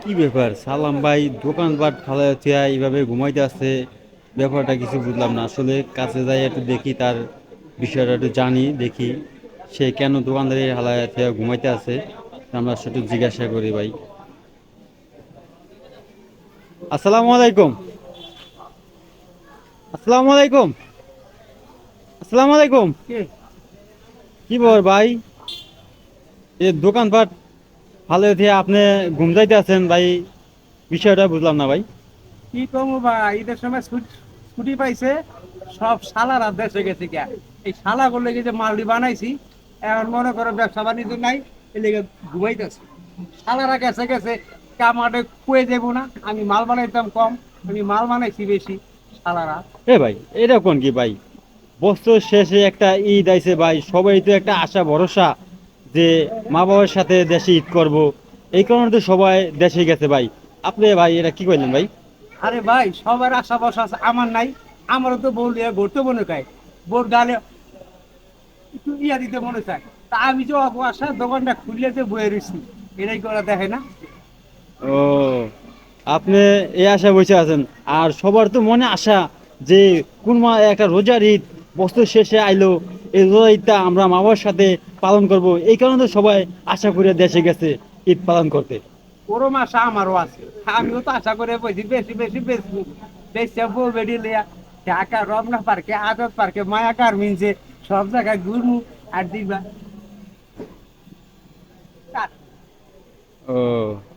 কি ব্যাপার সালাম ভাই দোকানপাট ফালায় থিয়া এইভাবে ঘুমাইতে আছে। ব্যাপারটা কিছু বুঝলাম না আসলে, কাছে যাই একটু দেখি তার বিষয়টা একটু জানি দেখি সে কেন দোকানদারি হালায় থিয়া ঘুমাইতে আছে। আমরা সেটা জিজ্ঞাসা করি ভাই। আসসালামু আলাইকুম। আসসালামু আলাইকুম। আসসালামু আলাইকুম। কে? কি বল ভাই, এ দোকানপাট ফালায় থিয়া আপনি ঘুম যাইতে আছেন ভাই, বিষয়টা বুঝলাম না ভাই। কি কমু ভাই, ঈদের সময় ছুটি পাইছে, সব শালারা দেশে গেছে গিয়া। এই শালা করলে যে মালডি বানাইছি, এখন মনে করো ব্যবসা বাণিজ্য নাই, এই লেগে ঘুমাইতেছে। শালারা গেছে গেছে, কামাটে কুয়ে যাবো না। আমি মাল বানাইতাম কম, আমি মাল বানাইছি বেশি। শালারা এ ভাই এটা কোন কি ভাই, বছর শেষে একটা ঈদ আইছে ভাই, সবাই তো একটা আশা ভরসা যে মা বাবার সাথে দেশে ঈদ করব, এই কারণে তো সবাই দেশে গেছে ভাই। আপনি ভাই এটা কি করলেন ভাই? আরে ভাই, সবার আশা বসা আছে, আমার নাই। আমারও তো বউ লিয়ে ঘুরতে মনে চায়, বোর গালে একটু ইয়া দিতে মনে চায়। তা আমি যে অপু আশা দোকানটা খুললে যে বয়ে রয়েছি, এটাই করা দেখে না। ও, আপনি এই আশা বসে আছেন, আর সবার তো মনে আশা যে কোন একটা রোজার ঈদ বছর শেষে আইলো, এই রোজার ঈদটা আমরা মা বাবার সাথে পালন করব, এই কারণে তো সবাই আশা করে দেশে গেছে ঈদ পালন করতে। ওরম আশা আমারও আছে। আমিও তো আশা করে বলছি বেশি বেশি বেশি বেশি বউ বেড়ি লিয়া ঢাকা রমনা পার্কে, আদত পার্কে, মায়া গার্মেন্টসে, সব জায়গায় ঘুরমু আর দিবা। ও,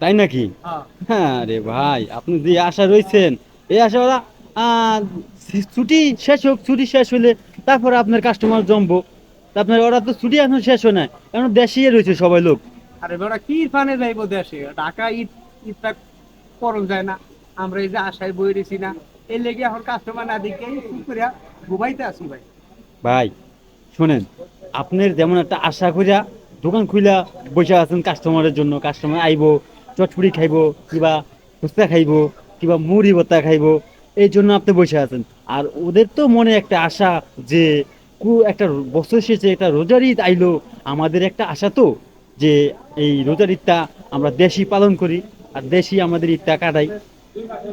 তাই নাকি? হ্যাঁ। হ্যাঁ রে ভাই, আপনি যে আশা রয়েছেন এই আশা ওরা আহ, ছুটি শেষ হোক, ছুটি শেষ হলে তারপরে আপনার কাস্টমার জমবো। তা আপনার ওরা তো ছুটি এখন শেষ হয় না, এখন দেশেই রয়েছে সবাই লোক। আরে বেটা কি ফানে যাইবো দেশে, ঢাকা ঈদ ঈদটা করন যায় না। আমরা এই যে আশায় বই রেছি না, এই লেগে এখন কাস্টমার না দিকে চুপ করিয়া ঘুমাইতে আসি ভাই। ভাই শুনেন, আপনার যেমন একটা আশা কইরা দোকান খুইলা বসে আছেন কাস্টমারের জন্য, কাস্টমার আইবো, চটপুরি খাইবো, কিবা ফুচকা খাইবো, কিবা মুড়ি ভর্তা খাইবো, এই জন্য আপনি বসে আছেন। আর ওদের তো মনে একটা আশা যে একটা বছর শেষে একটা রোজার ঈদ আইলো, আমাদের একটা আশা তো যে এই রোজার ঈদটা আমরা দেশি পালন করি আর দেশি আমাদের ঈদটা কাটাই।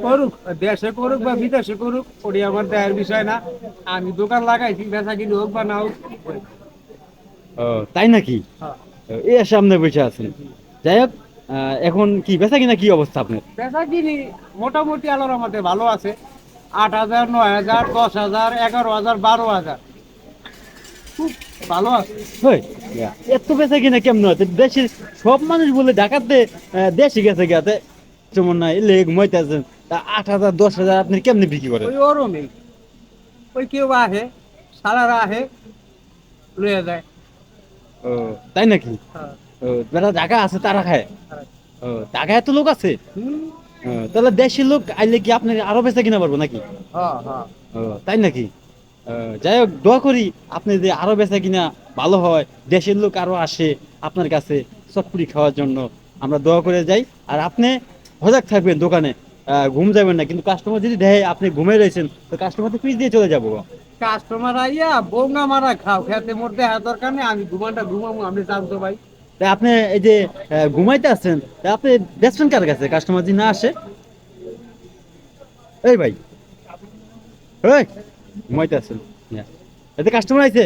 করুক, দেশে করুক বা বিদেশে করুক, ওটি আমার দেয়ের বিষয় না। আমি দোকান লাগাইছি, বেচা কিনি হোক বা না হোক। ও, তাই নাকি? হ্যাঁ। এই সামনে বসে আছেন। যাই হোক, এখন কি বেচা কিনা কি অবস্থা আপনার? বেচা কিনি মোটামুটি আলোর আমাদের ভালো আছে। 8,000, 9,000, 10,000, 11,000, 12,000, খুব ভালো আছে। হয়, এত বেচা কিনা কেমন হচ্ছে দেশের সব মানুষ বলে ঢাকাতে দেশে গেছে গেছে যেমন না এলে ঘুমাইতে আছেন, তা 8,000 10,000 আপনি কেমনি বিক্রি করেন? ওই ওরমই, ওই কেউ আহে, সালারা আহে, লয়ে যায়। ও, তাই নাকি? হ্যাঁ। ও, যারা ঢাকা আছে তারা খায়? হ্যাঁ। ও, ঢাকায় এত লোক আছে? হুম। ও, তাহলে দেশের লোক আইলে কি আপনি আরো বেচা কিনা পারবো নাকি? হ্যাঁ, হ্যাঁ। ও, তাই নাকি? যাই হোক, দোয়া করি আপনি যে আরো বেচা কিনা ভালো হয়, দেশের লোক আরো আসে আপনার কাছে চটপুরি খাওয়ার জন্য, আমরা দোয়া করে যাই। আর আপনি সজাগ থাকবেন দোকানে, ঘুম যাবেন না, কিন্তু কাস্টমার যদি দেখে আপনি ঘুমিয়ে রয়েছেন তো কাস্টমার তো পিছ দিয়ে চলে যাবো। কাস্টমার আইয়া বোঙ্গা মারা খাও, খেতে মোর দেখা দরকার নেই, আমি ঘুমানটা ঘুমাবো, আপনি জানতো ভাই। তাই আপনি এই যে ঘুমাইতে আসছেন, তা আপনি বেচবেন কার কাছে কাস্টমার যদি না আসে? এই ভাই, এই ঘুমাইতে আসছেন, এতে কাস্টমার আইছে।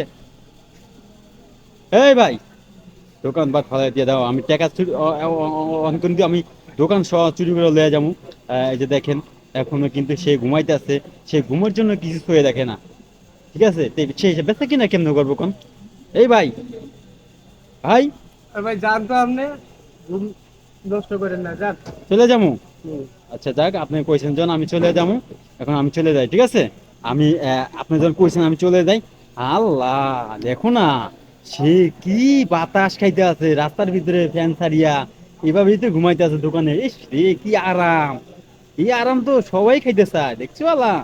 এই ভাই, দোকান বাদ ফালাই দিয়ে দাও, আমি টাকা চুরি অনকন দিয়ে আমি দোকান সহ চুরি করে লয়ে যাবো। এই যে দেখেন, এখনো কিন্তু সে ঘুমাইতে আছে, সে ঘুমের জন্য কিছু হয়ে দেখে না। ঠিক আছে, তো সে বেচা কিনা কেমনে করবো কোন? এই ভাই, ভাই আর ভাই জানতো আপনি, ঘুম নষ্ট করেন না, যান। চলে যাবো। হুম। আচ্ছা যাক, আপনি কইছেন যখন আমি চলে যাবো, এখন আমি চলে যাই, ঠিক আছে? আমি আপনি যখন কইছেন আমি চলে যাই। আল্লাহ, দেখো না, সে কি বাতাস খাইতে আছে রাস্তার ভিতরে ফ্যান ছাড়িয়া, এভাবেই তো ঘুমাইতে আছে দোকানে। ইস রে কি আরাম, এই আরাম তো সবাই খাইতে চায়, দেখছো আল্লাহ।